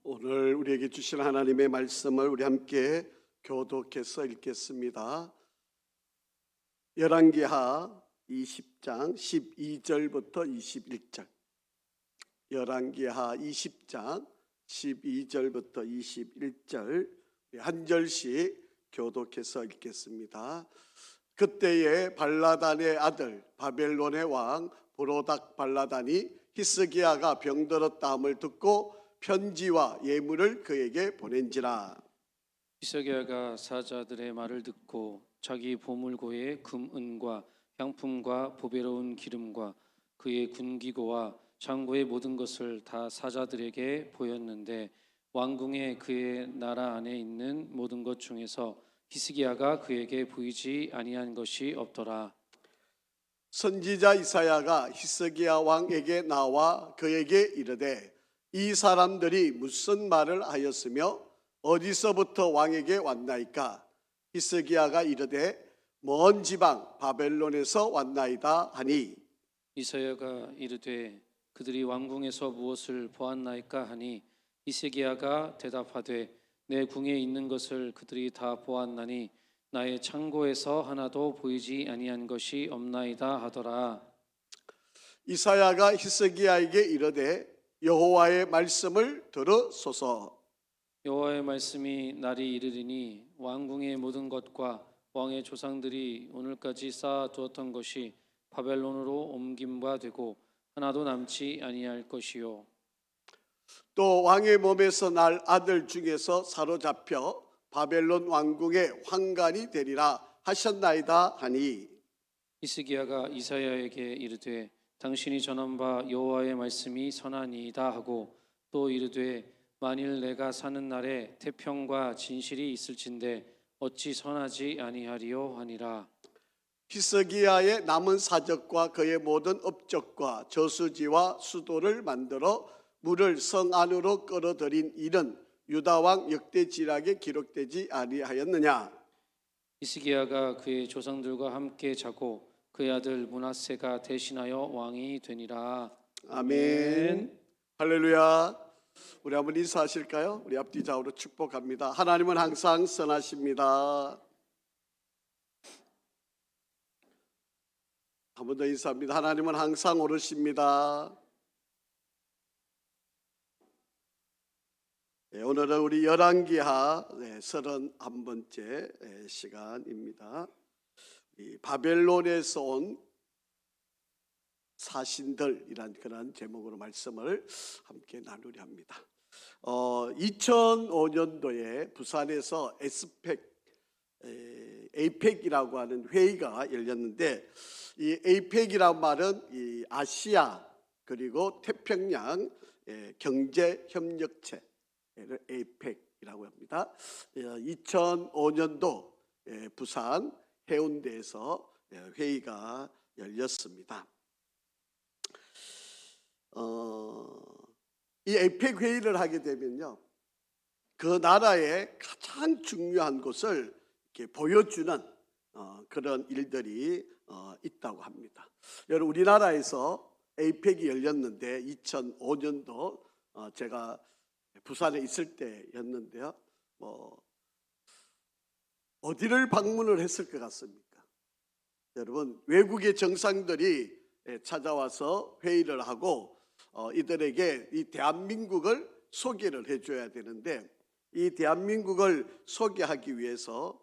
오늘 우리에게 주신 하나님의 말씀을 우리 함께 교독해서 읽겠습니다. 열왕기하 20장 12절부터 21절. 열왕기하 20장 12절부터 21절 한 절씩 교독해서 읽겠습니다. 그때에 발라단의 아들 바벨론의 왕 브로닥 발라단이 히스기야가 병들었다함을 듣고 편지와 예물을 그에게 보낸지라. 히스기야가 사자들의 말을 듣고 자기 보물고에 금, 은과 향품과 보배로운 기름과 그의 군기고와 장고의 모든 것을 다 사자들에게 보였는데 왕궁에 그의 나라 안에 있는 모든 것 중에서 히스기야가 그에게 보이지 아니한 것이 없더라. 선지자 이사야가 히스기야 왕에게 나와 그에게 이르되 이 사람들이 무슨 말을 하였으며 어디서부터 왕에게 왔나이까? 히스기야가 이르되 먼 지방 바벨론에서 왔나이다 하니, 이사야가 이르되 그들이 왕궁에서 무엇을 보았나이까 하니 히스기야가 대답하되 내 궁에 있는 것을 그들이 다 보았나니 나의 창고에서 하나도 보이지 아니한 것이 없나이다 하더라. 이사야가 히스기야에게 이르되 여호와의 말씀을 들으소서. 여호와의 말씀이 날이 이르리니 왕궁의 모든 것과 왕의 조상들이 오늘까지 쌓아두었던 것이 바벨론으로 옮김과 되고 하나도 남지 아니할 것이요. 또 왕의 몸에서 날 아들 중에서 사로잡혀 바벨론 왕궁의 환관이 되리라 하셨나이다 하니, 히스기야가 이사야에게 이르되 당신이 전한 바 여호와의 말씀이 선하니이다 하고 또 이르되 만일 내가 사는 날에 태평과 진실이 있을진데 어찌 선하지 아니하리요 하니라. 히스기야의 남은 사적과 그의 모든 업적과 저수지와 수도를 만들어 물을 성 안으로 끌어들인 일은 유다 왕 역대지략에 기록되지 아니하였느냐? 히스기야가 그의 조상들과 함께 자고 그의 아들 므낫세가 대신하여 왕이 되니라. 아멘. 할렐루야. 우리 한번 인사하실까요? 우리 앞뒤 좌우로 축복합니다. 하나님은 항상 선하십니다. 한 번 더 인사합니다. 하나님은 항상 옳으십니다. 오늘은 우리 열왕기하 31번째 시간입니다. 이 바벨론에서 온 사신들이란 그런 제목으로 말씀을 함께 나누려 합니다. 2005년도에 부산에서 에이펙이라고 하는 회의가 열렸는데, 이 에이펙이란 말은 이 아시아 그리고 태평양 경제협력체 에이펙이라고 합니다. 2005년도 부산 해운대에서 회의가 열렸습니다. 이 에이펙 회의를 하게 되면요, 그 나라의 가장 중요한 것을 이렇게 보여주는 그런 일들이 있다고 합니다. 여러분, 우리나라에서 에이펙이 열렸는데 2005년도 제가 부산에 있을 때였는데요. 어디를 방문을 했을 것 같습니까? 여러분, 외국의 정상들이 찾아와서 회의를 하고 이들에게 이 대한민국을 소개를 해줘야 되는데, 이 대한민국을 소개하기 위해서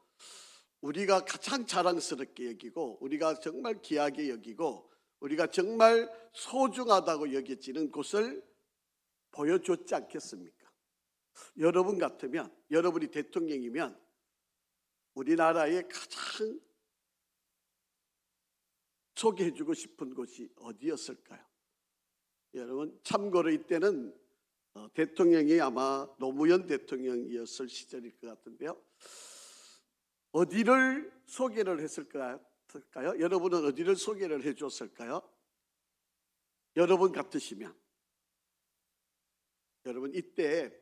우리가 가장 자랑스럽게 여기고 우리가 정말 귀하게 여기고 우리가 정말 소중하다고 여겨지는 곳을 보여줬지 않겠습니까? 여러분 같으면, 여러분이 대통령이면 우리나라의 가장 소개해주고 싶은 곳이 어디였을까요? 여러분, 참고로 이때는 대통령이 아마 노무현 대통령이었을 시절일 것 같은데요. 어디를 소개를 했을까요? 여러분은 어디를 소개를 해줬을까요? 여러분 같으시면, 여러분 이때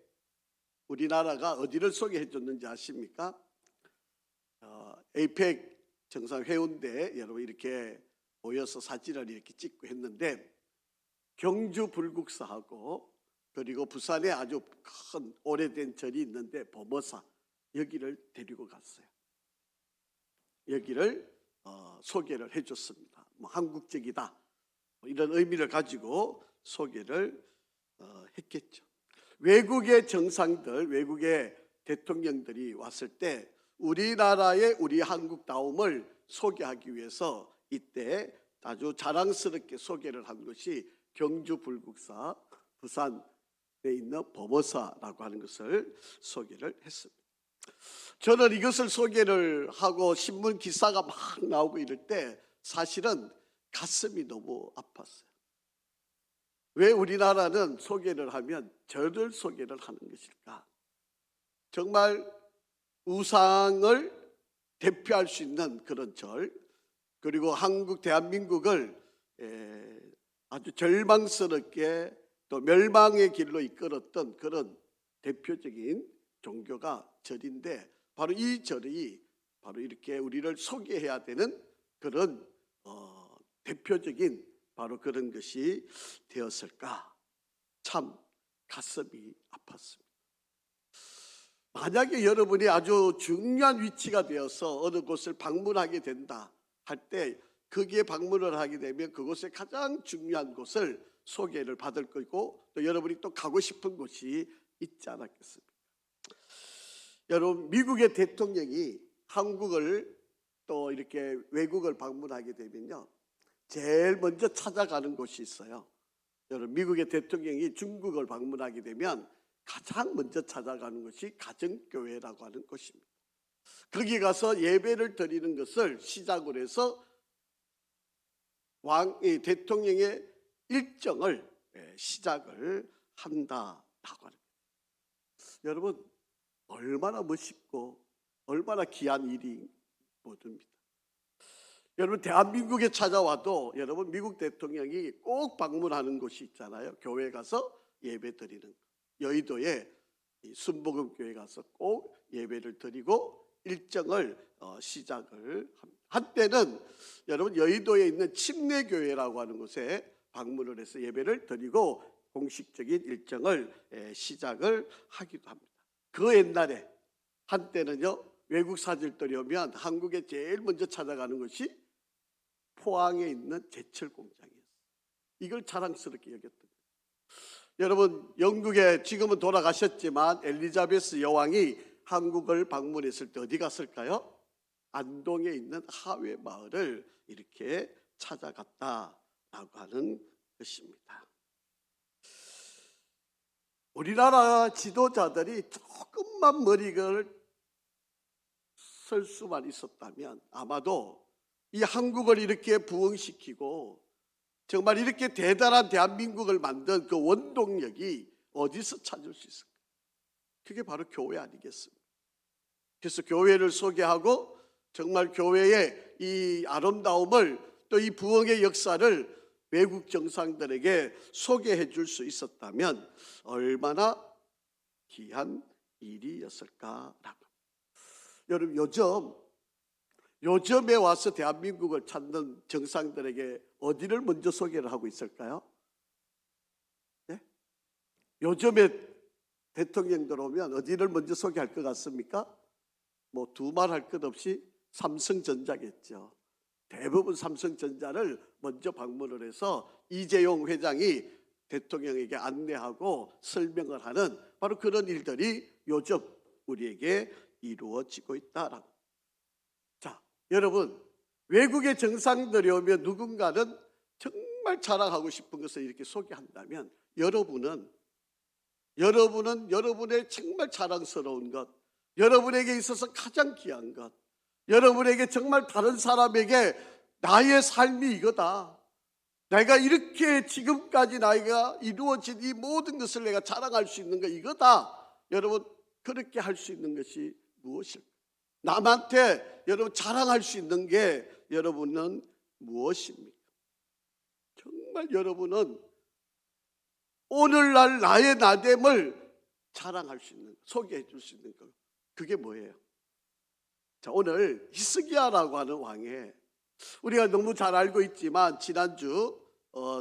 우리나라가 어디를 소개해줬는지 아십니까? 에이펙 정상 해운대 여러분 이렇게 모여서 사진을 이렇게 찍고 했는데, 경주 불국사하고 그리고 부산에 아주 큰 오래된 절이 있는데 범어사, 여기를 데리고 갔어요. 여기를 소개를 해줬습니다. 뭐 한국적이다, 뭐 이런 의미를 가지고 소개를 했겠죠. 외국의 정상들, 외국의 대통령들이 왔을 때 우리나라의 우리 한국다움을 소개하기 위해서 이때 아주 자랑스럽게 소개를 한 것이 경주 불국사, 부산에 있는 범어사라고 하는 것을 소개를 했습니다. 저는 이것을 소개를 하고 신문 기사가 막 나오고 이럴 때 사실은 가슴이 너무 아팠어요. 왜 우리나라는 소개를 하면 절을 소개를 하는 것일까? 정말 우상을 대표할 수 있는 그런 절, 그리고 한국 대한민국을 아주 절망스럽게 또 멸망의 길로 이끌었던 그런 대표적인 종교가 절인데, 바로 이 절이 바로 이렇게 우리를 소개해야 되는 그런 대표적인 바로 그런 것이 되었을까? 참 가슴이 아팠습니다. 만약에 여러분이 아주 중요한 위치가 되어서 어느 곳을 방문하게 된다 할 때, 거기에 방문을 하게 되면 그곳의 가장 중요한 곳을 소개를 받을 거고, 또 여러분이 또 가고 싶은 곳이 있지 않았겠습니까? 여러분, 미국의 대통령이 한국을 또 이렇게 외국을 방문하게 되면요, 제일 먼저 찾아가는 곳이 있어요. 여러분, 미국의 대통령이 중국을 방문하게 되면 가장 먼저 찾아가는 것이 가정교회라고 하는 곳입니다. 거기 가서 예배를 드리는 것을 시작으로 해서 대통령의 일정을 시작을 한다라고 하는 거예요. 여러분, 얼마나 멋있고 얼마나 귀한 일이 모릅니다. 여러분, 대한민국에 찾아와도 여러분, 미국 대통령이 꼭 방문하는 곳이 있잖아요. 교회 가서 예배 드리는, 여의도에 순복음교회 가서 꼭 예배를 드리고 일정을 시작을 합니다. 한때는 여러분, 여의도에 있는 침례교회라고 하는 곳에 방문을 해서 예배를 드리고 공식적인 일정을 시작을 하기도 합니다. 그 옛날에 한때는요, 외국 사절들이 오면 한국에 제일 먼저 찾아가는 것이 포항에 있는 제철 공장이었어요. 이걸 자랑스럽게 여겼던 거예요. 여러분, 영국에 지금은 돌아가셨지만 엘리자베스 여왕이 한국을 방문했을 때 어디 갔을까요? 안동에 있는 하회 마을을 이렇게 찾아갔다라고 하는 것입니다. 우리나라 지도자들이 조금만 머리를 쓸 수만 있었다면 아마도 이 한국을 이렇게 부흥시키고 정말 이렇게 대단한 대한민국을 만든 그 원동력이 어디서 찾을 수 있을까? 그게 바로 교회 아니겠습니까? 그래서 교회를 소개하고 정말 교회의 이 아름다움을, 또 이 부흥의 역사를 외국 정상들에게 소개해 줄 수 있었다면 얼마나 귀한 일이었을까라고. 여러분, 요즘에 와서 대한민국을 찾는 정상들에게 어디를 먼저 소개를 하고 있을까요? 네? 요즘에 대통령들 오면 어디를 먼저 소개할 것 같습니까? 뭐 두말할 것 없이 삼성전자겠죠. 대부분 삼성전자를 먼저 방문을 해서 이재용 회장이 대통령에게 안내하고 설명을 하는 바로 그런 일들이 요즘 우리에게 이루어지고 있다라고. 자, 여러분, 외국의 정상들이 오면 누군가는 정말 자랑하고 싶은 것을 이렇게 소개한다면 여러분은 여러분의 정말 자랑스러운 것, 여러분에게 있어서 가장 귀한 것, 여러분에게 정말 다른 사람에게 나의 삶이 이거다, 내가 이렇게 지금까지 나이가 이루어진 이 모든 것을 내가 자랑할 수 있는 거 이거다. 여러분, 그렇게 할 수 있는 것이 무엇일까? 남한테 여러분 자랑할 수 있는 게 여러분은 무엇입니까? 정말 여러분은 오늘날 나의 나됨을 자랑할 수 있는, 소개해 줄 수 있는 것, 그게 뭐예요? 자, 오늘 히스기야라고 하는 왕의, 우리가 너무 잘 알고 있지만 지난주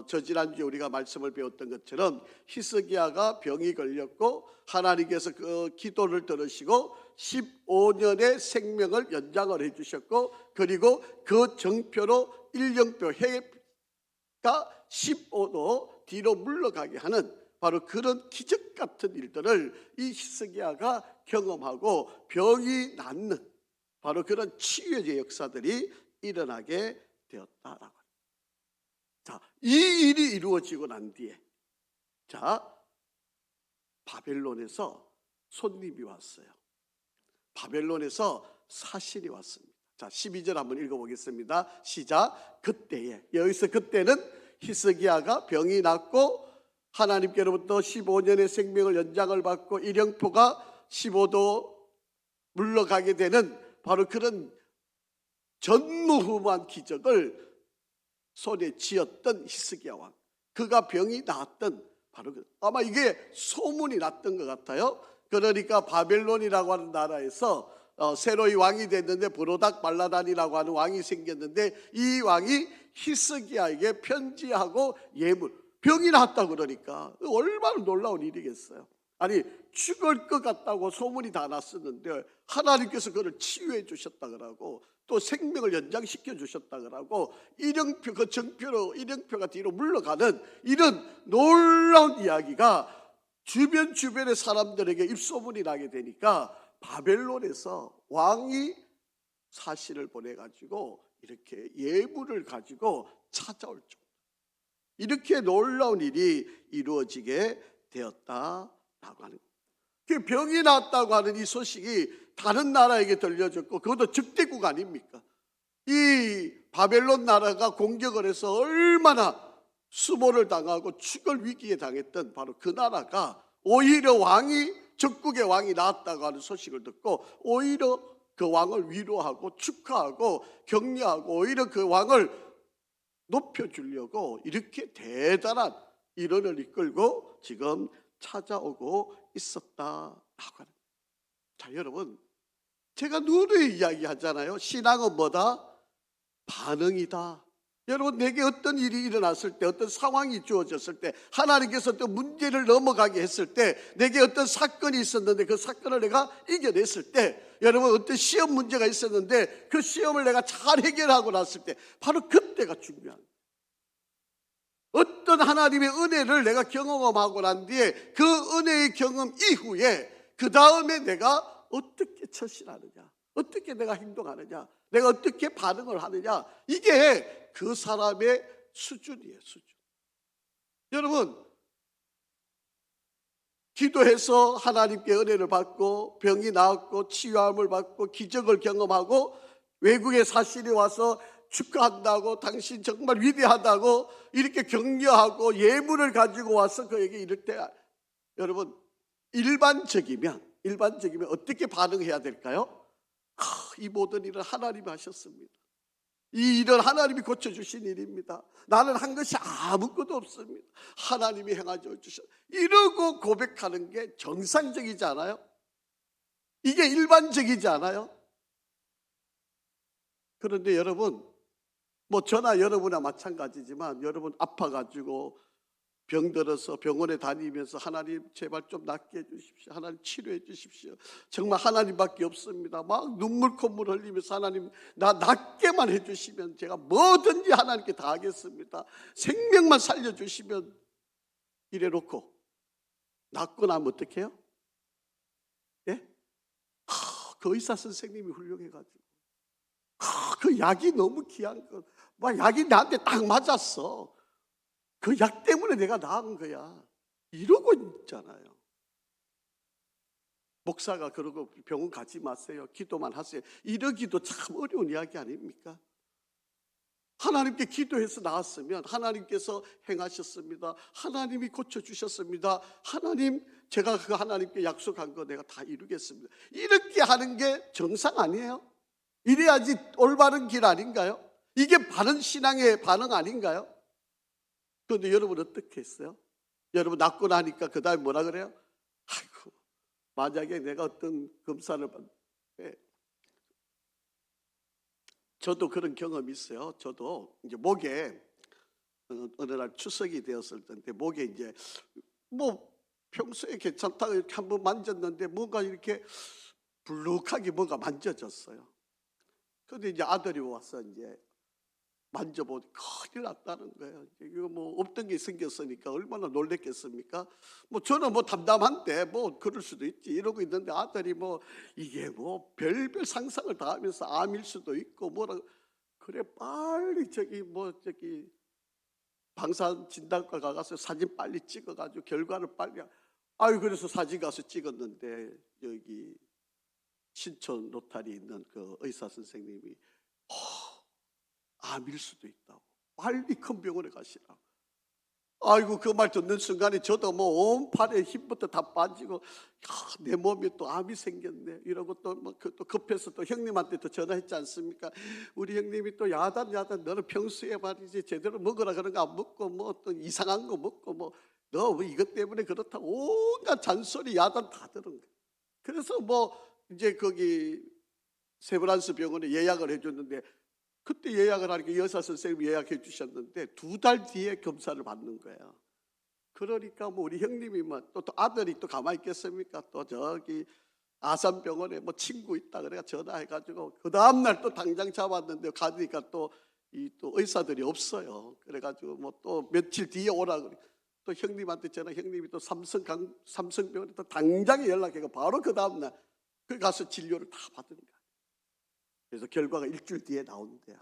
저지난주에 우리가 말씀을 배웠던 것처럼 히스기야가 병이 걸렸고 하나님께서 그 기도를 들으시고 15년의 생명을 연장을 해주셨고, 그리고 그 정표로 일령표 해가 15도 뒤로 물러가게 하는 바로 그런 기적 같은 일들을 이 히스기야가 경험하고 병이 낫는 바로 그런 치유의 역사들이 일어나게 되었다라고. 자, 이 일이 이루어지고 난 뒤에 바벨론에서 손님이 왔어요. 바벨론에서 사신이 왔습니다. 자, 12절 한번 읽어보겠습니다. 시작. 그때에, 여기서 그때는 히스기야가 병이 낫고 하나님께로부터 15년의 생명을 연장을 받고 일령표가 15도 물러가게 되는 바로 그런 전무후무한 기적을 손에 쥐었던 히스기야 왕, 그가 병이 나았던 바로 아마 이게 소문이 났던 것 같아요. 그러니까 바벨론이라고 하는 나라에서 새로이 왕이 됐는데 브로닥 발라단이라고 하는 왕이 생겼는데, 이 왕이 히스기야에게 편지하고 예물, 병이 났다 그러니까 얼마나 놀라운 일이겠어요. 아니, 죽을 것 같다고 소문이 다 났었는데 하나님께서 그를 치유해 주셨다 그러고 또 생명을 연장시켜 주셨다 그러고 일령표, 그 정표로 일령표가 뒤로 물러가는 이런 놀라운 이야기가 주변의 사람들에게 입소문이 나게 되니까 바벨론에서 왕이 사신을 보내가지고 이렇게 예물을 가지고 찾아올 정도, 이렇게 놀라운 일이 이루어지게 되었다라고 하는 거예요. 그 병이 났다고 하는 이 소식이 다른 나라에게 들려졌고, 그것도 적대국 아닙니까? 이 바벨론 나라가 공격을 해서 얼마나 수모를 당하고 죽을 위기에 당했던 바로 그 나라가 오히려 적국의 왕이 나왔다고 하는 소식을 듣고 오히려 그 왕을 위로하고 축하하고 격려하고 오히려 그 왕을 높여주려고 이렇게 대단한 일원을 이끌고 지금 찾아오고 있었다라고 하는. 자, 여러분, 제가 누누이 이야기하잖아요. 신앙은 뭐다? 반응이다. 여러분, 내게 어떤 일이 일어났을 때, 어떤 상황이 주어졌을 때, 하나님께서 어떤 문제를 넘어가게 했을 때, 내게 어떤 사건이 있었는데 그 사건을 내가 이겨냈을 때, 여러분, 어떤 시험 문제가 있었는데 그 시험을 내가 잘 해결하고 났을 때, 바로 그때가 중요한 거예요. 어떤 하나님의 은혜를 내가 경험하고 난 뒤에 그 은혜의 경험 이후에 그 다음에 내가 어떻게 처신하느냐, 어떻게 내가 행동하느냐, 내가 어떻게 반응을 하느냐, 이게 그 사람의 수준이에요, 수준. 여러분, 기도해서 하나님께 은혜를 받고 병이 나았고 치유함을 받고 기적을 경험하고 외국의 사신이 와서 축하한다고, 당신 정말 위대하다고 이렇게 격려하고 예물을 가지고 와서 그에게 이럴 때, 여러분, 일반적이면 어떻게 반응해야 될까요? 이 모든 일은 하나님이 하셨습니다. 이 일은 하나님이 고쳐주신 일입니다. 나는 한 것이 아무것도 없습니다. 하나님이 행하여 주셨. 이러고 고백하는 게 정상적이지 않아요? 이게 일반적이지 않아요? 그런데 여러분, 저나 여러분이나 마찬가지지만, 여러분 아파가지고 병들어서 병원에 다니면서 하나님 제발 좀 낫게 해주십시오, 하나님 치료해 주십시오, 정말 하나님밖에 없습니다, 막 눈물 콧물 흘리면서 하나님 나 낫게만 해주시면 제가 뭐든지 하나님께 다 하겠습니다, 생명만 살려주시면, 이래놓고 낫고 나면 어떻게 해요? 예? 그 의사 선생님이 훌륭해가지고 그 약이 너무 귀한 거, 막 약이 나한테 딱 맞았어, 그 약 때문에 내가 나은 거야, 이러고 있잖아요. 목사가 그러고 병원 가지 마세요, 기도만 하세요, 이러기도 참 어려운 이야기 아닙니까? 하나님께 기도해서 나았으면 하나님께서 행하셨습니다, 하나님이 고쳐주셨습니다, 하나님 제가 그 하나님께 약속한 거 내가 다 이루겠습니다, 이렇게 하는 게 정상 아니에요? 이래야지 올바른 길 아닌가요? 이게 바른 신앙의 반응 아닌가요? 그런데 여러분 어떻게 했어요? 여러분 낫고 나니까 그 다음에 뭐라 그래요? 아이고, 만약에 내가 어떤 검사를 저도 그런 경험이 있어요. 저도 이제 목에 어느 날 추석이 되었을 텐데 목에 이제 뭐 평소에 괜찮다고 이렇게 한번 만졌는데 뭔가 이렇게 불룩하게 뭔가 만져졌어요. 근데 이제 아들이 와서 이제 만져보니 큰일 났다는 거예요. 이거 뭐 없던 게 생겼으니까 얼마나 놀랬겠습니까? 뭐 저는 뭐 담담한데 뭐 그럴 수도 있지 이러고 있는데 아들이 뭐 이게 뭐 별별 상상을 다 하면서 암일 수도 있고 뭐라 그래 빨리 저기 방사선 진단과 가서 사진 빨리 찍어가지고 결과를 빨리 아유 그래서 사진 가서 찍었는데 여기 신촌 로타리 있는 그 의사 선생님이 암일 수도 있다고 빨리 큰 병원에 가시라고. 아이고 그 말 듣는 순간에 저도 뭐 온 팔에 힘부터 다 빠지고 내 몸에 또 암이 생겼네 이러고 또 급해서 또 형님한테 또 전화했지 않습니까? 우리 형님이 또 야단 너는 평소에 말이지 제대로 먹으라 그런 거 안 먹고 뭐 또 이상한 거 먹고 뭐 너 뭐 이것 때문에 그렇다고 온갖 잔소리 야단 다 들은 거야. 그래서 뭐 이제 거기 세브란스 병원에 예약을 해줬는데 그때 예약을 하니까 여사 선생님이 예약해 주셨는데 2달 뒤에 검사를 받는 거예요. 그러니까 뭐 우리 형님이 또 아들이 또 가만히 있겠습니까? 또 저기 아산병원에 뭐 친구 있다 그래가 전화해가지고 그 다음날 또 당장 잡았는데 가니까 또 의사들이 없어요. 그래가지고 뭐 또 며칠 뒤에 오라 그래. 또 형님한테 전화 형님이 또 삼성병원에 또 당장에 연락해가 바로 그 다음날 그 가서 진료를 다 받은 거예요. 그래서 결과가 일주일 뒤에 나온대요.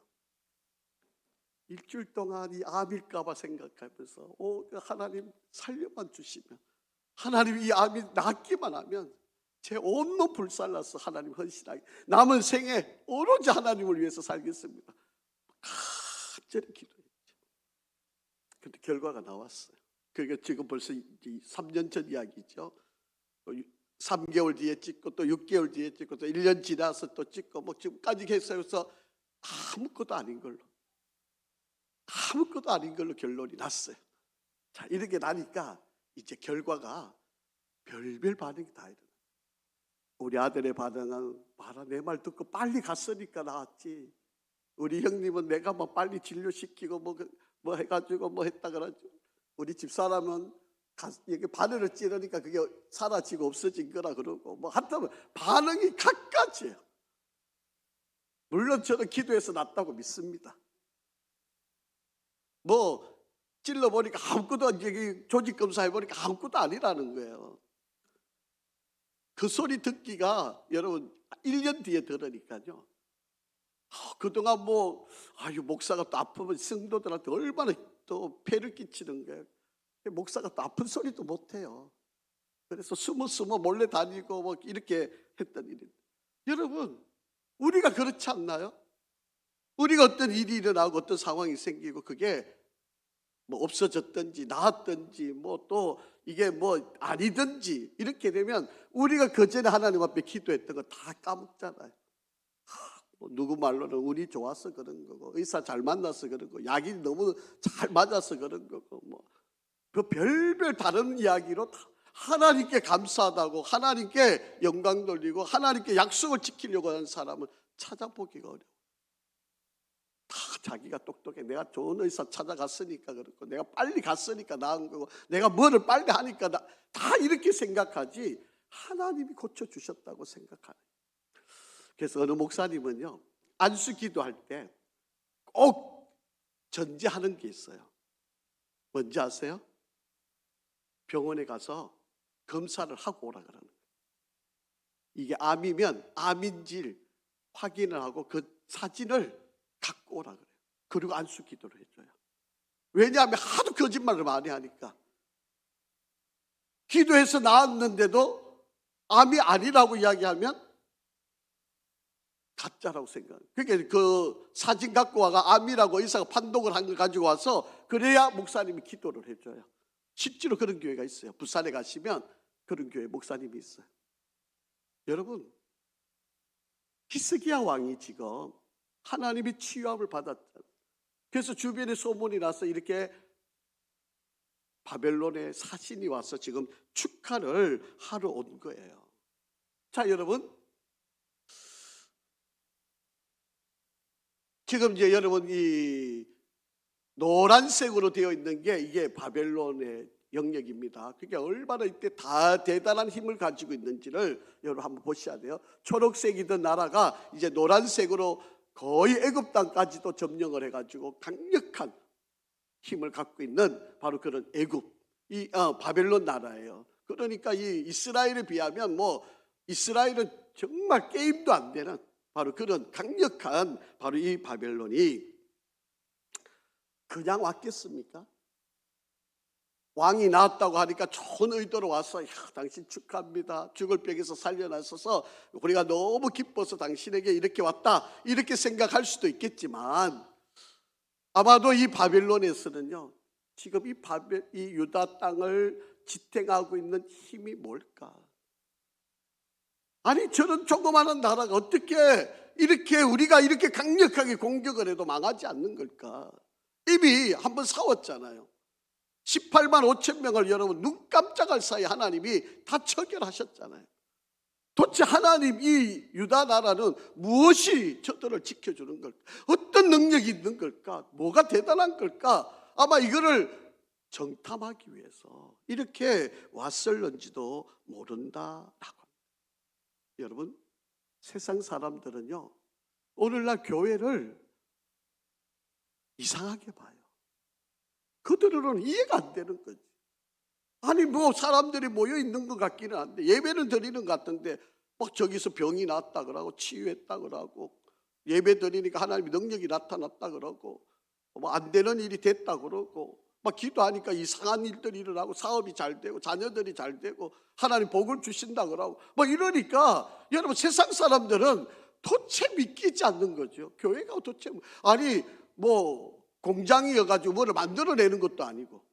일주일 동안 이 암일까봐 생각하면서 하나님 살려만 주시면 하나님 이 암이 낫기만 하면 제 온몸 불살라서 하나님 헌신하게 남은 생에 오로지 하나님을 위해서 살겠습니다. 간절히 기도했죠. 그런데 결과가 나왔어요. 그게 지금 벌써 3년 전 이야기죠. 3개월 뒤에 찍고 또 6개월 뒤에 찍고 또 1년 지나서 또 찍고 뭐 지금까지 했어요. 그래서 아무것도 아닌 걸로 결론이 났어요. 자 이렇게 나니까 이제 결과가 별별 반응이 다 일어나. 우리 아들의 반응은 봐라 내 말 듣고 빨리 갔으니까 나았지. 우리 형님은 내가 뭐 빨리 진료시키고 뭐 해가지고 뭐 했다 그러죠. 우리 집사람은 이게 바늘을 찌르니까 그게 사라지고 없어진 거라 그러고 뭐 하여튼 반응이 각가지예요. 물론 저는 기도해서 낫다고 믿습니다. 뭐 찔러보니까 아무것도 이제 조직검사 해보니까 아무것도 아니라는 거예요. 그 소리 듣기가 여러분 1년 뒤에 들으니까요. 그동안 목사가 또 아프면 성도들한테 얼마나 또 폐를 끼치는 거예요. 목사가 또 아픈 소리도 못해요. 그래서 숨어 몰래 다니고 뭐 이렇게 했던 일이. 여러분 우리가 그렇지 않나요? 우리가 어떤 일이 일어나고 어떤 상황이 생기고 그게 뭐 없어졌든지 나았든지 뭐 또 이게 뭐 아니든지 이렇게 되면 우리가 그전에 하나님 앞에 기도했던 거 다 까먹잖아요. 뭐 누구 말로는 운이 좋아서 그런 거고 의사 잘 만나서 그런 거 약이 너무 잘 맞아서 그런 거고 뭐 그 별별 다른 이야기로 하나님께 감사하다고 하나님께 영광 돌리고 하나님께 약속을 지키려고 하는 사람을 찾아보기가 어려워. 다 자기가 똑똑해. 내가 좋은 의사 찾아갔으니까 그렇고 내가 빨리 갔으니까 나은 거고 내가 뭐를 빨리 하니까 다 이렇게 생각하지 하나님이 고쳐주셨다고 생각하는. 그래서 어느 목사님은요 안수 기도할 때 꼭 전제하는 게 있어요. 뭔지 아세요? 병원에 가서 검사를 하고 오라 그러는 거예요. 이게 암이면 암인지 확인을 하고 그 사진을 갖고 오라 그래요. 그리고 안수 기도를 해줘요. 왜냐하면 하도 거짓말을 많이 하니까. 기도해서 나았는데도 암이 아니라고 이야기하면 가짜라고 생각해요. 그러니까 그 사진 갖고 와가 암이라고 의사가 판독을 한 걸 가지고 와서 그래야 목사님이 기도를 해줘요. 실제로 그런 교회가 있어요. 부산에 가시면 그런 교회 목사님이 있어요. 여러분 히스기야 왕이 지금 하나님이 치유함을 받았잖아요. 그래서 주변에 소문이 나서 이렇게 바벨론의 사신이 와서 지금 축하를 하러 온 거예요. 자 여러분 지금 이제 여러분 이 노란색으로 되어 있는 게 이게 바벨론의 영역입니다. 그게 얼마나 이때 다 대단한 힘을 가지고 있는지를 여러분 한번 보셔야 돼요. 초록색이던 나라가 이제 노란색으로 거의 애굽 땅까지도 점령을 해가지고 강력한 힘을 갖고 있는 바로 그런 애굽, 바벨론 나라예요. 그러니까 이 이스라엘에 비하면 뭐 이스라엘은 정말 게임도 안 되는 바로 그런 강력한 바로 이 바벨론이 그냥 왔겠습니까? 왕이 나왔다고 하니까 좋은 의도로 와서 당신 축하합니다. 죽을 병에서 살려놨어서 우리가 너무 기뻐서 당신에게 이렇게 왔다 이렇게 생각할 수도 있겠지만 아마도 이 바벨론에서는요 지금 이 유다 땅을 지탱하고 있는 힘이 뭘까? 아니 저런 조그마한 나라가 어떻게 이렇게 우리가 이렇게 강력하게 공격을 해도 망하지 않는 걸까? 이미 한번 싸웠잖아요. 18만 5천 명을 여러분 눈 깜짝할 사이 하나님이 다 처결하셨잖아요. 도대체 하나님 이 유다 나라는 무엇이 저들을 지켜주는 걸까? 어떤 능력이 있는 걸까? 뭐가 대단한 걸까? 아마 이거를 정탐하기 위해서 이렇게 왔을런지도 모른다라고 합니다. 여러분 세상 사람들은요 오늘날 교회를 이상하게 봐요. 그들은 이해가 안 되는 거지. 아니 뭐 사람들이 모여 있는 것 같기는 한데 예배는 드리는 것 같은데 막 저기서 병이 났다 그러고 치유했다 그러고 예배 드리니까 하나님의 능력이 나타났다 그러고 뭐 안 되는 일이 됐다 그러고 막 기도하니까 이상한 일들이 일어나고 사업이 잘 되고 자녀들이 잘 되고 하나님 복을 주신다 그러고 뭐 이러니까 여러분 세상 사람들은 도대체 믿기지 않는 거죠. 교회가 도대체 아니 뭐 공장이어가지고 뭐를 만들어내는 것도 아니고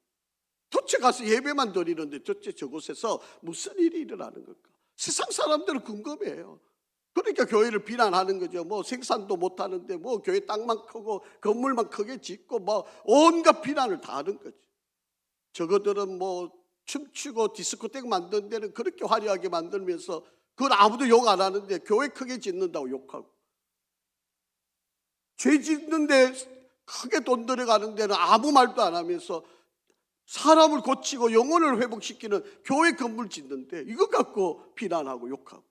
도대체 가서 예배만 드리는데 도대체 저곳에서 무슨 일이 일어나는 걸까? 세상 사람들은 궁금해요. 그러니까 교회를 비난하는 거죠. 뭐 생산도 못하는데 뭐 교회 땅만 크고 건물만 크게 짓고 뭐 온갖 비난을 다 하는 거죠. 저거들은 뭐 춤추고 디스코텍 만드는 데는 그렇게 화려하게 만들면서 그걸 아무도 욕 안 하는데 교회 크게 짓는다고 욕하고 죄 짓는데 크게 돈 들어가는 데는 아무 말도 안 하면서 사람을 고치고 영혼을 회복시키는 교회 건물 짓는데 이거 갖고 비난하고 욕하고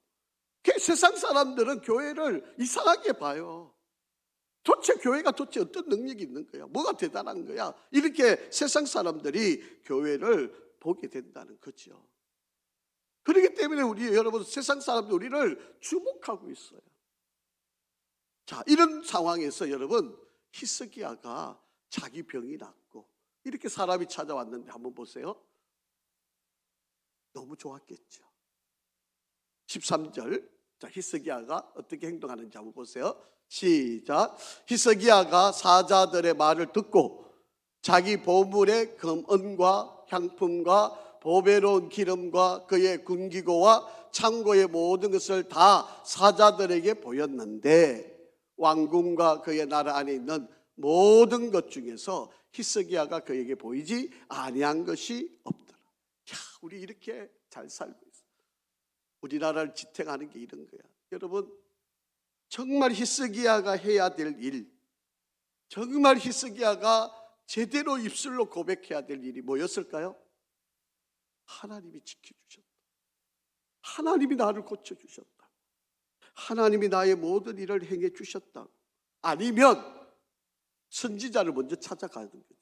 세상 사람들은 교회를 이상하게 봐요. 도대체 교회가 도대체 어떤 능력이 있는 거야? 뭐가 대단한 거야? 이렇게 세상 사람들이 교회를 보게 된다는 거죠. 그렇기 때문에 우리 여러분 세상 사람들 우리를 주목하고 있어요. 자, 이런 상황에서 여러분 히스기야가 자기 병이 낫고 이렇게 사람이 찾아왔는데 한번 보세요. 너무 좋았겠죠. 13절 자, 히스기야가 어떻게 행동하는지 한번 보세요. 시작. 히스기야가 사자들의 말을 듣고 자기 보물의 금은과 향품과 보배로운 기름과 그의 군기고와 창고의 모든 것을 다 사자들에게 보였는데 왕궁과 그의 나라 안에 있는 모든 것 중에서 히스기야가 그에게 보이지 아니한 것이 없더라. 야, 우리 이렇게 잘 살고 있어. 우리나라를 지탱하는 게 이런 거야. 여러분 정말 히스기야가 해야 될 일, 정말 히스기야가 제대로 입술로 고백해야 될 일이 뭐였을까요? 하나님이 지켜주셨다. 하나님이 나를 고쳐주셨다. 하나님이 나의 모든 일을 행해 주셨다. 아니면 선지자를 먼저 찾아가는 거죠.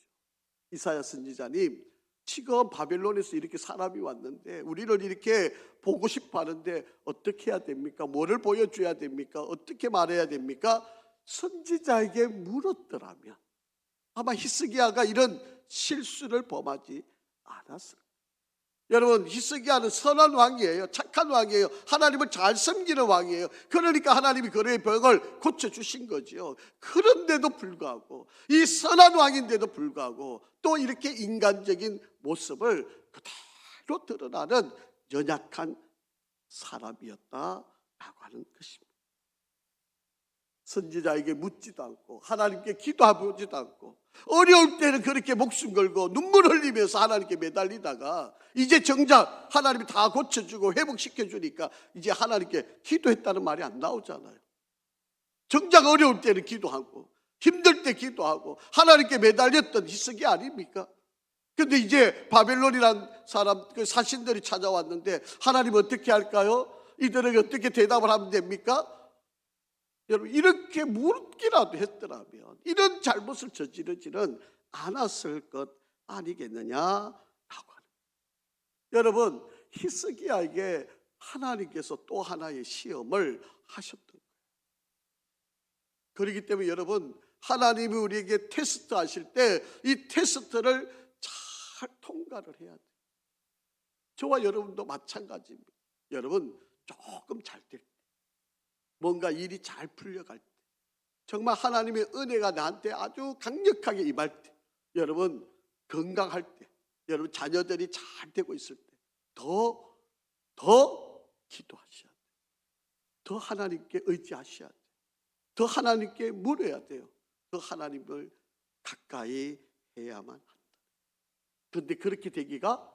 이사야 선지자님, 지금 바벨론에서 이렇게 사람이 왔는데 우리를 이렇게 보고 싶어 하는데 어떻게 해야 됩니까? 뭐를 보여줘야 됩니까? 어떻게 말해야 됩니까? 선지자에게 물었더라면 아마 히스기야가 이런 실수를 범하지 않았을 거예요. 여러분 히스기야는 선한 왕이에요. 착한 왕이에요. 하나님을 잘 섬기는 왕이에요. 그러니까 하나님이 그의 병을 고쳐주신 거죠. 그런데도 불구하고 이 선한 왕인데도 불구하고 또 이렇게 인간적인 모습을 그대로 드러나는 연약한 사람이었다라고 하는 것입니다. 선지자에게 묻지도 않고 하나님께 기도해보지도 않고 어려울 때는 그렇게 목숨 걸고 눈물 흘리면서 하나님께 매달리다가 이제 정작 하나님이 다 고쳐주고 회복시켜주니까 이제 하나님께 기도했다는 말이 안 나오잖아요. 정작 어려울 때는 기도하고 힘들 때 기도하고 하나님께 매달렸던 희석이 아닙니까? 근데 이제 바벨론이란 사람, 그 사신들이 찾아왔는데 하나님 어떻게 할까요? 이들에게 어떻게 대답을 하면 됩니까? 여러분, 이렇게 묻기라도 했더라면 이런 잘못을 저지르지는 않았을 것 아니겠느냐라고 하는. 여러분, 히스기야에게 하나님께서 또 하나의 시험을 하셨던 거예요. 그렇기 때문에 여러분, 하나님이 우리에게 테스트 하실 때 이 테스트를 잘 통과를 해야 돼요. 저와 여러분도 마찬가지입니다. 여러분, 조금 잘 될 때, 뭔가 일이 잘 풀려갈 때, 정말 하나님의 은혜가 나한테 아주 강력하게 임할 때, 여러분 건강할 때, 여러분 자녀들이 잘 되고 있을 때 더 기도하셔야 돼요. 더 하나님께 의지하셔야 돼요. 더 하나님께 물어야 돼요. 더 하나님을 가까이 해야만 한다. 그런데 그렇게 되기가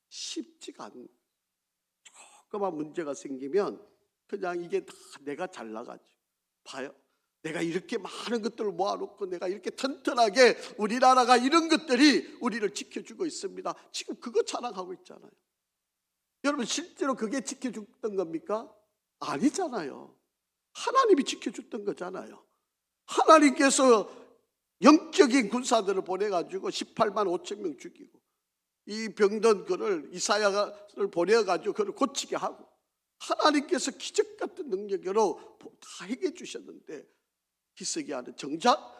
쉽지가 않은 거예요. 조그만 문제가 생기면 그냥 이게 다 내가 잘 나가죠. 봐요. 내가 이렇게 많은 것들을 모아놓고 내가 이렇게 튼튼하게 우리나라가 이런 것들이 우리를 지켜주고 있습니다. 지금 그거 자랑하고 있잖아요. 여러분, 실제로 그게 지켜줬던 겁니까? 아니잖아요. 하나님이 지켜줬던 거잖아요. 하나님께서 영적인 군사들을 보내가지고 18만 5천 명 죽이고 이 병든 그를 이사야를 보내가지고 그를 고치게 하고 하나님께서 기적 같은 능력으로 다 해결해 주셨는데 히스기야는 정작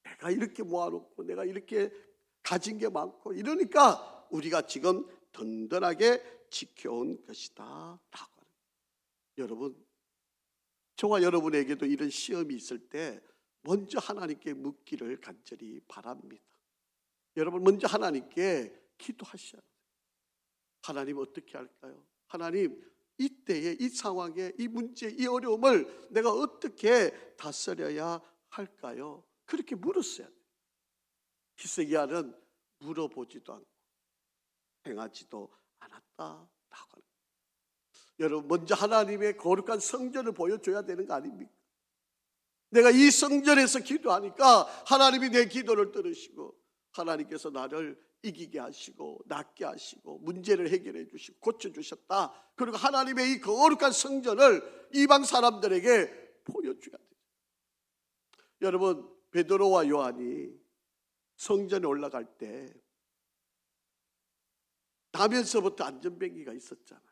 내가 이렇게 모아놓고 내가 이렇게 가진 게 많고 이러니까 우리가 지금 든든하게 지켜온 것이다 라고 하는. 여러분, 저와 여러분에게도 이런 시험이 있을 때 먼저 하나님께 묻기를 간절히 바랍니다. 여러분, 먼저 하나님께 기도하셔야 돼요. 하나님 어떻게 할까요? 하나님, 이때에 이 상황에 이 문제, 이 어려움을 내가 어떻게 다스려야 할까요? 그렇게 물었어야 돼요. 히스기야는 물어보지도 않고 행하지도 않았다라고 하는. 여러분, 먼저 하나님의 거룩한 성전을 보여줘야 되는 거 아닙니까? 내가 이 성전에서 기도하니까 하나님이 내 기도를 들으시고 하나님께서 나를 이기게 하시고 낫게 하시고 문제를 해결해 주시고 고쳐주셨다. 그리고 하나님의 이 거룩한 성전을 이방 사람들에게 보여줘야 돼요. 여러분, 베드로와 요한이 성전에 올라갈 때 나면서부터 안전뱅이가 있었잖아요.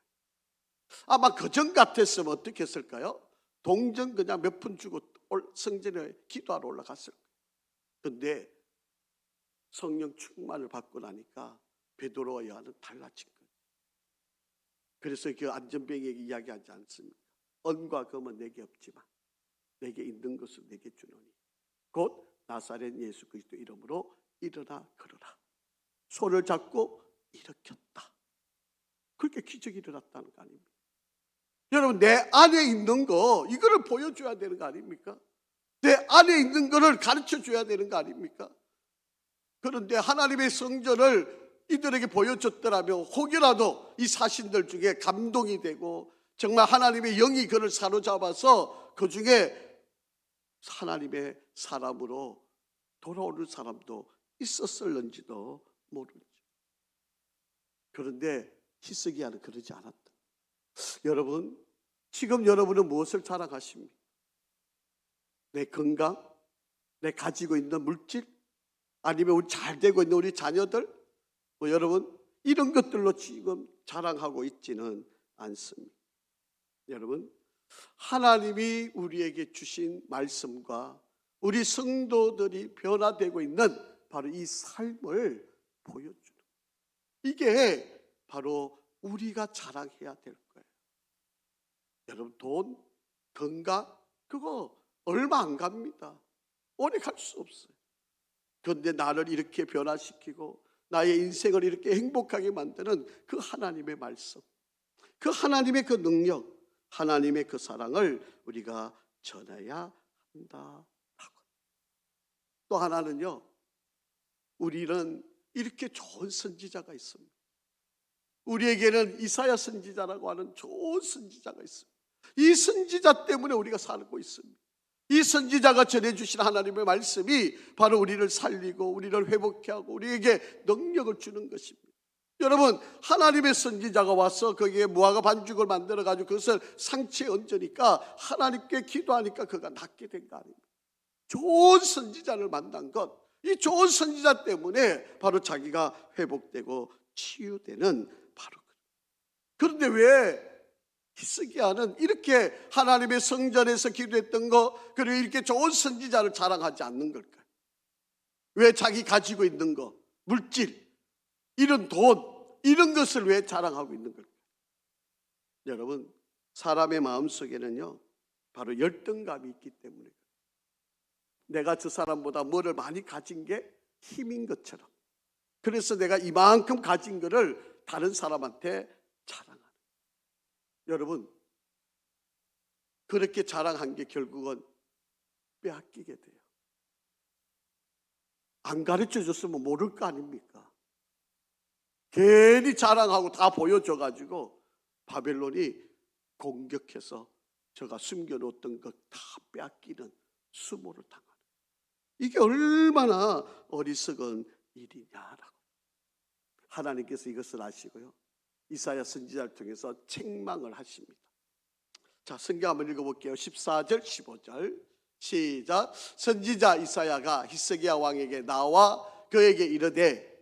아마 그전 같았으면 어떻게 했을까요? 동전 그냥 몇 푼 주고 성전에 기도하러 올라갔을 거예요. 그런데 성령 충만을 받고 나니까 베드로와 요한은 달라진 거예요. 그래서 그 안전뱅이에게 이야기하지 않습니까? 은과 금은 내게 없지만 내게 있는 것을 내게 주노니 곧 나사렛 예수 그리스도 이름으로 일어나 걸어라. 손을 잡고 일으켰다. 그렇게 기적이 일어났다는 거 아닙니까? 여러분, 내 안에 있는 거 이거를 보여줘야 되는 거 아닙니까? 내 안에 있는 거를 가르쳐 줘야 되는 거 아닙니까? 그런데 하나님의 성전을 이들에게 보여줬더라면 혹이라도 이 사신들 중에 감동이 되고 정말 하나님의 영이 그를 사로잡아서 그 중에 하나님의 사람으로 돌아오는 사람도 있었을는지도 모르죠. 그런데 히스기야는 그러지 않았다. 여러분, 지금 여러분은 무엇을 자랑하십니까? 내 건강? 내 가지고 있는 물질? 아니면 우리 잘 되고 있는 우리 자녀들? 여러분, 이런 것들로 지금 자랑하고 있지는 않습니다. 여러분, 하나님이 우리에게 주신 말씀과 우리 성도들이 변화되고 있는 바로 이 삶을 보여주는, 이게 바로 우리가 자랑해야 될 거예요. 여러분, 돈, 건강, 그거 얼마 안 갑니다. 오래 갈 수 없어요. 그런데 나를 이렇게 변화시키고 나의 인생을 이렇게 행복하게 만드는 그 하나님의 말씀, 그 하나님의 그 능력, 하나님의 그 사랑을 우리가 전해야 한다. 또 하나는요, 우리는 이렇게 좋은 선지자가 있습니다. 우리에게는 이사야 선지자라고 하는 좋은 선지자가 있습니다. 이 선지자 때문에 우리가 살고 있습니다. 이 선지자가 전해주신 하나님의 말씀이 바로 우리를 살리고 우리를 회복케 하고 우리에게 능력을 주는 것입니다. 여러분, 하나님의 선지자가 와서 거기에 무화과 반죽을 만들어가지고 그것을 상치에 얹으니까 하나님께 기도하니까 그가 낫게 된 거 아닙니까? 좋은 선지자를 만난 것, 이 좋은 선지자 때문에 바로 자기가 회복되고 치유되는 바로. 그런데 왜 히스기야는 이렇게 하나님의 성전에서 기도했던 거, 그리고 이렇게 좋은 선지자를 자랑하지 않는 걸까요? 왜 자기 가지고 있는 거, 물질, 이런 돈, 이런 것을 왜 자랑하고 있는 걸까요? 여러분, 사람의 마음속에는요, 바로 열등감이 있기 때문에 내가 저 사람보다 뭐를 많이 가진 게 힘인 것처럼, 그래서 내가 이만큼 가진 거를 다른 사람한테 자랑하는. 여러분, 그렇게 자랑한 게 결국은 빼앗기게 돼요. 안 가르쳐 줬으면 모를 거 아닙니까? 괜히 자랑하고 다 보여줘가지고 바벨론이 공격해서 저가 숨겨놓았던 것 다 빼앗기는 수모를 당하는, 이게 얼마나 어리석은 일이냐라고. 하나님께서 이것을 아시고요, 이사야 선지자를 통해서 책망을 하십니다. 자, 성경 한번 읽어볼게요. 14절 15절 시작. 선지자 이사야가 히스기야 왕에게 나와 그에게 이르되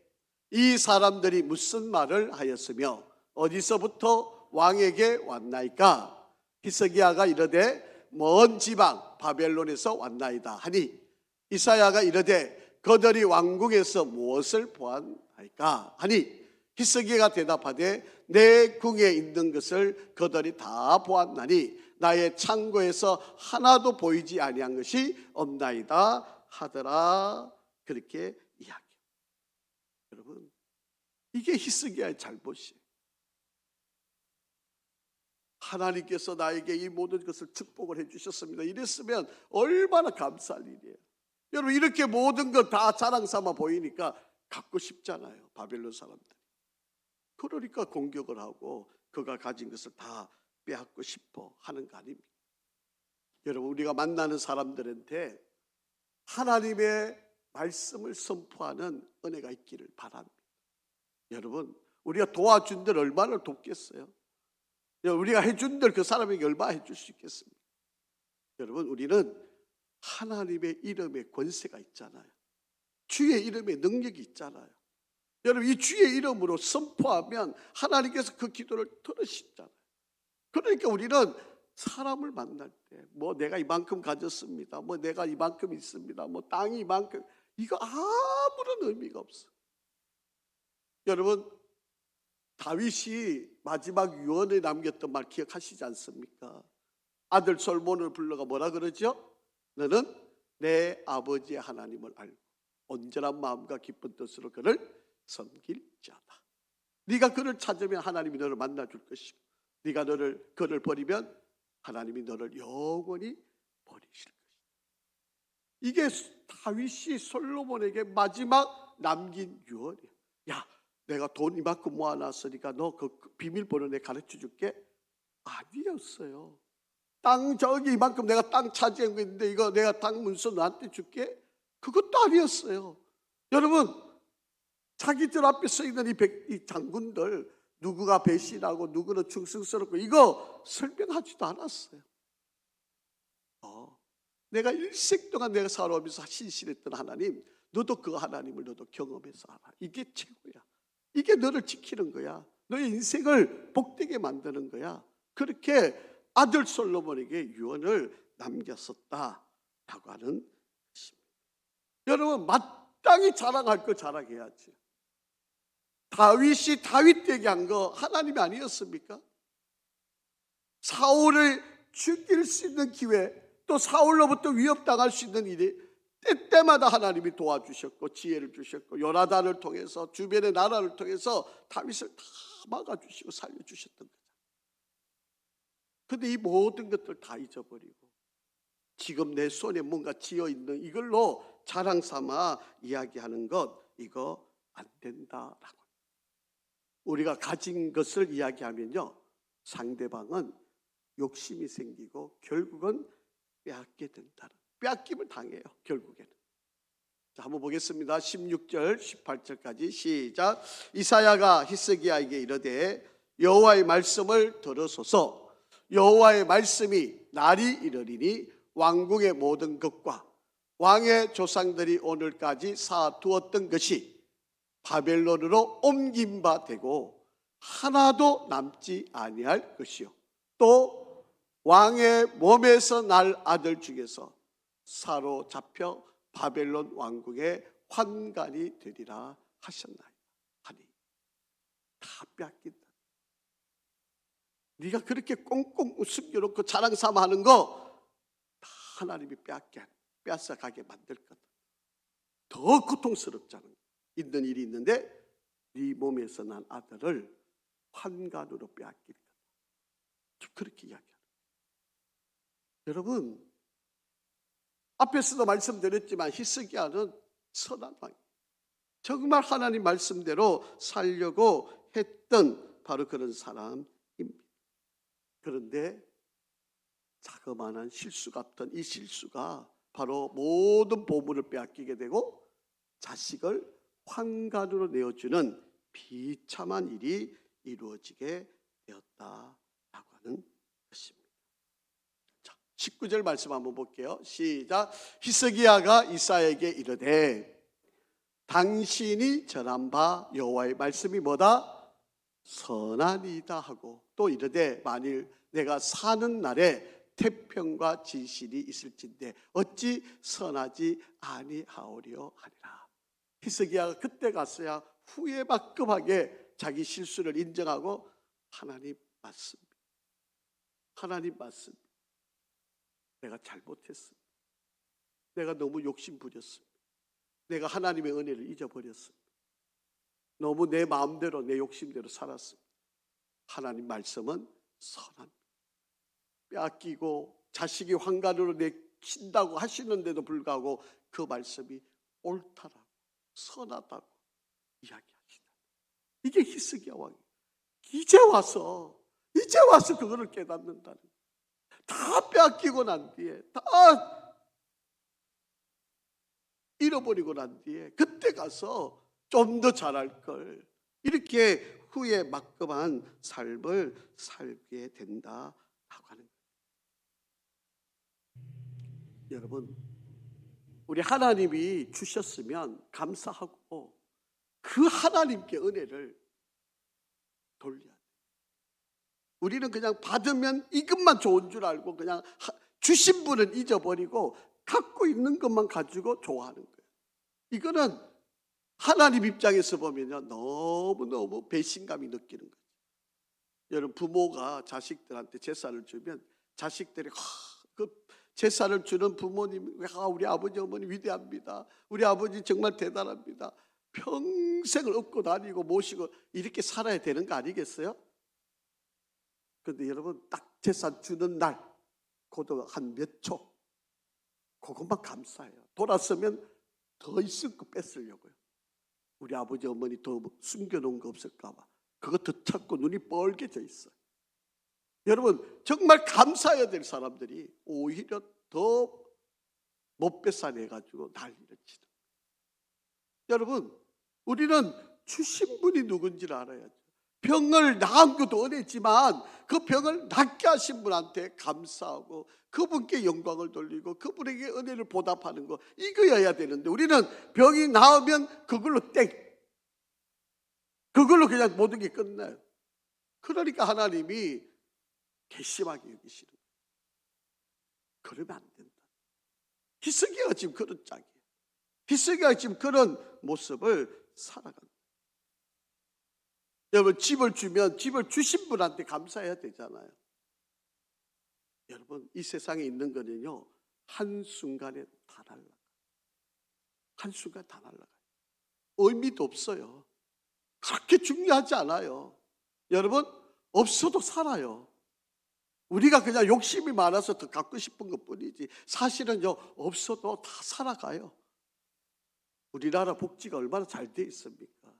이 사람들이 무슨 말을 하였으며 어디서부터 왕에게 왔나이까? 히스기야가 이르되 먼 지방 바벨론에서 왔나이다 하니 이사야가 이르되 그들이 왕궁에서 무엇을 보았나이까 하니 히스기야가 대답하되 내 궁에 있는 것을 그들이 다 보았나니 나의 창고에서 하나도 보이지 아니한 것이 없나이다 하더라. 그렇게 이야기해요. 여러분, 이게 히스기야의 잘못이에요. 하나님께서 나에게 이 모든 것을 축복을 해주셨습니다, 이랬으면 얼마나 감사할 일이에요. 여러분, 이렇게 모든 것 다 자랑 삼아 보이니까 갖고 싶잖아요, 바벨론 사람들. 그러니까 공격을 하고 그가 가진 것을 다 빼앗고 싶어 하는 거 아닙니까? 여러분, 우리가 만나는 사람들한테 하나님의 말씀을 선포하는 은혜가 있기를 바랍니다. 여러분, 우리가 도와준 들 얼마나 돕겠어요? 우리가 해준 들 그 사람에게 얼마나 해줄 수 있겠습니까? 여러분, 우리는 하나님의 이름에 권세가 있잖아요. 주의 이름에 능력이 있잖아요. 여러분, 이 주의 이름으로 선포하면 하나님께서 그 기도를 들으시잖아요. 그러니까 우리는 사람을 만날 때 뭐 내가 이만큼 가졌습니다, 뭐 내가 이만큼 있습니다, 뭐 땅이 이만큼, 이거 아무런 의미가 없어. 여러분, 다윗이 마지막 유언에 남겼던 말 기억하시지 않습니까? 아들 솔몬을 불러가 뭐라 그러죠? 너는 내 아버지의 하나님을 알고 온전한 마음과 기쁜 뜻으로 그를 섬길 자다. 네가 그를 찾으면 하나님이 너를 만나줄 것이고 네가 그를 버리면 하나님이 너를 영원히 버리실 것이다. 이게 다윗이 솔로몬에게 마지막 남긴 유언이에요. 야, 내가 돈 이만큼 모아놨으니까 너 그 비밀번호 내가 가르쳐 줄게. 아니었어요. 땅 저기 이만큼 내가 땅 차지한 거 있는데 이거 내가 땅 문서 너한테 줄게. 그것도 아니었어요. 여러분, 자기들 앞에 서 있는 이 장군들, 누구가 배신하고 누구는 충성스럽고 이거 설명하지도 않았어요. 내가 일생 동안 내가 살아오면서 신실했던 하나님, 너도 그 하나님을 너도 경험해서 알아. 이게 최고야. 이게 너를 지키는 거야. 너의 인생을 복되게 만드는 거야. 그렇게 아들 솔로몬에게 유언을 남겼었다라고 하는 것입니다. 여러분, 마땅히 자랑할 거 자랑해야지. 다윗이 다윗에게 한 거 하나님이 아니었습니까? 사울을 죽일 수 있는 기회, 또 사울로부터 위협당할 수 있는 일이 때때마다 하나님이 도와주셨고 지혜를 주셨고 요나단을 통해서 주변의 나라를 통해서 다윗을 다 막아주시고 살려주셨던 거죠. 그런데 이 모든 것들 다 잊어버리고 지금 내 손에 뭔가 쥐어있는 이걸로 자랑 삼아 이야기하는 것, 이거 안 된다라고. 우리가 가진 것을 이야기하면요, 상대방은 욕심이 생기고 결국은 빼앗게 된다는, 빼앗김을 당해요 결국에는. 자, 한번 보겠습니다. 16절 18절까지 시작. 이사야가 히스기야에게 이르되 여호와의 말씀을 들으소서. 여호와의 말씀이 날이 이르리니 왕궁의 모든 것과 왕의 조상들이 오늘까지 쌓아두었던 것이 바벨론으로 옮긴 바 되고 하나도 남지 아니할 것이요, 또 왕의 몸에서 날 아들 중에서 사로잡혀 바벨론 왕궁의 환관이 되리라 하셨나이다 하니, 다 빼앗긴다. 네가 그렇게 꽁꽁 숨겨놓고 자랑삼아 하는 거 다 하나님이 빼앗아가게 만들 거다. 더 고통스럽잖아요. 있는 일이 있는데 네 몸에서 난 아들을 환관으로 빼앗길 거다. 그렇게 이야기합니다. 여러분, 앞에서도 말씀드렸지만 히스기야는 선한 왕이에요. 정말 하나님 말씀대로 살려고 했던 바로 그런 사람입니다. 그런데 자그마한 실수 같은 이 실수가 바로 모든 보물을 빼앗기게 되고 자식을 환관으로 내어주는 비참한 일이 이루어지게 되었다라고 하는 것입니다. 19절 말씀 한번 볼게요. 시작. 히스기야가 이사야에게 이르되 당신이 전한 바 여호와의 말씀이 뭐다? 선하니이다 하고, 또 이르되 만일 내가 사는 날에 태평과 진실이 있을진데 어찌 선하지 아니하오리요 하리라. 히스기야가 그때 갔어야 후회막급하게 자기 실수를 인정하고 하나님 맞습니다. 하나님 맞습니다. 내가 잘못했습니다. 내가 너무 욕심 부렸습니다. 내가 하나님의 은혜를 잊어버렸습니다. 너무 내 마음대로 내 욕심대로 살았습니다. 하나님 말씀은 선합니다. 빼앗기고 자식이 환관으로 내킨다고 하시는데도 불구하고 그 말씀이 옳다라고 선하다고 이야기하시다. 이게 히스기야 왕이에요. 이제 와서 그거를 깨닫는다는 거예요. 다 빼앗기고 난 뒤에, 다 잃어버리고 난 뒤에 그때 가서 좀 더 잘할 걸, 이렇게 후에 막급한 삶을 살게 된다라고 하는 거예요. 여러분, 우리 하나님이 주셨으면 감사하고 그 하나님께 은혜를 돌려야 돼요. 우리는 그냥 받으면 이것만 좋은 줄 알고 그냥 주신 분은 잊어버리고 갖고 있는 것만 가지고 좋아하는 거예요. 이거는 하나님 입장에서 보면요, 너무너무 배신감이 느끼는 거죠. 여러분, 부모가 자식들한테 제사를 주면 자식들이 그 제사를 주는 부모님, 우리 아버지 어머니 위대합니다, 우리 아버지 정말 대단합니다, 평생을 업고 다니고 모시고 이렇게 살아야 되는 거 아니겠어요? 그런데 여러분, 딱 제사 주는 날 그것도 한 몇 초, 그것만 감사해요. 돌아서면 더 있을 거 뺏으려고요. 우리 아버지 어머니 더 숨겨놓은 거 없을까 봐 그거 더 찾고 눈이 뻘개져 있어요. 여러분, 정말 감사해야 될 사람들이 오히려 더 못 뺏어내가지고 난리를 치는. 여러분, 우리는 주신 분이 누군지를 알아야죠. 병을 나은 것도 은혜지만 그 병을 낫게 하신 분한테 감사하고 그분께 영광을 돌리고 그분에게 은혜를 보답하는 거, 이거여야 되는데 우리는 병이 나으면 그걸로 그걸로 그냥 모든 게 끝나요. 그러니까 하나님이 괘씸하게 여기시는 거예요. 그러면 안 된다. 히스기야가 지금 그런 짝이에요. 히스기야가 지금 그런 모습을 살아간다. 여러분, 집을 주면 집을 주신 분한테 감사해야 되잖아요. 여러분, 이 세상에 있는 거는요, 한순간에 다 날아가요. 한순간 다 날아가요. 의미도 없어요. 그렇게 중요하지 않아요. 여러분, 없어도 살아요. 우리가 그냥 욕심이 많아서 더 갖고 싶은 것뿐이지 사실은요, 없어도 다 살아가요. 우리나라 복지가 얼마나 잘 돼 있습니까?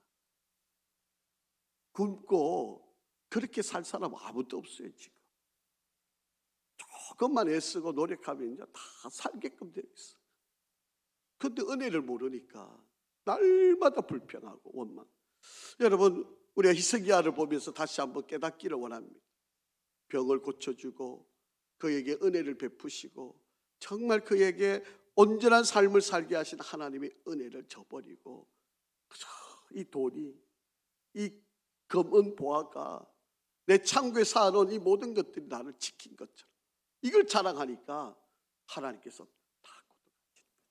굶고 그렇게 살 사람 아무도 없어요. 지금 조금만 애쓰고 노력하면 이제 다 살게끔 되어 있어. 그런데 은혜를 모르니까 날마다 불평하고 원망. 여러분, 우리가 히스기야를 보면서 다시 한번 깨닫기를 원합니다. 병을 고쳐주고 그에게 은혜를 베푸시고 정말 그에게 온전한 삶을 살게 하신 하나님의 은혜를 저버리고 그저 이 돈이, 이 금은 보화가, 내 창고에 쌓아놓은 이 모든 것들이 나를 지킨 것처럼 이걸 자랑하니까 하나님께서 다 고통하시는 거예요.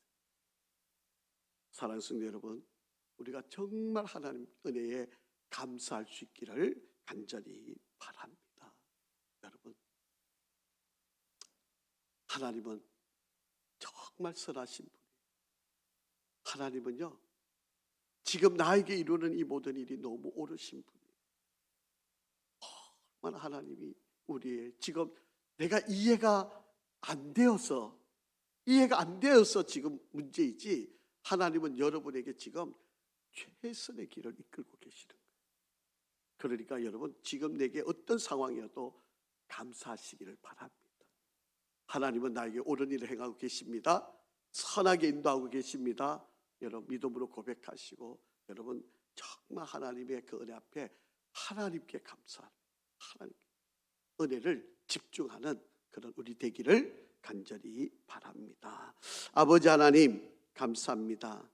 사랑하는 성도 여러분, 우리가 정말 하나님 은혜에 감사할 수 있기를 간절히 바랍니다. 여러분, 하나님은 정말 선하신 분이에요. 하나님은요, 지금 나에게 이루는 이 모든 일이 너무 옳으신 분이에요. 얼마나 하나님이 우리의 지금 내가 이해가 안 되어서 지금 문제이지, 하나님은 여러분에게 지금 최선의 길을 이끌고 계시는 거예요. 그러니까 여러분, 지금 내게 어떤 상황이어도 감사하시기를 바랍니다. 하나님은 나에게 옳은 일을 행하고 계십니다. 선하게 인도하고 계십니다. 여러분 믿음으로 고백하시고 여러분 정말 하나님의 그 은혜 앞에 하나님께 감사하는, 하나님 은혜를 집중하는 그런 우리 되기를 간절히 바랍니다. 아버지 하나님 감사합니다.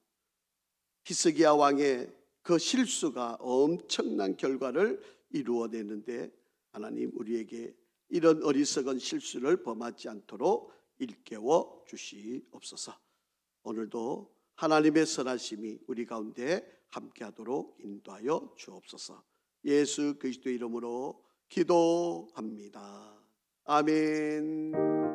히스기야 왕의 그 실수가 엄청난 결과를 이루어내는데 하나님 우리에게 이런 어리석은 실수를 범하지 않도록 일깨워 주시옵소서. 오늘도 하나님의 선하심이 우리 가운데 함께하도록 인도하여 주옵소서. 예수 그리스도 이름으로 기도합니다. 아멘.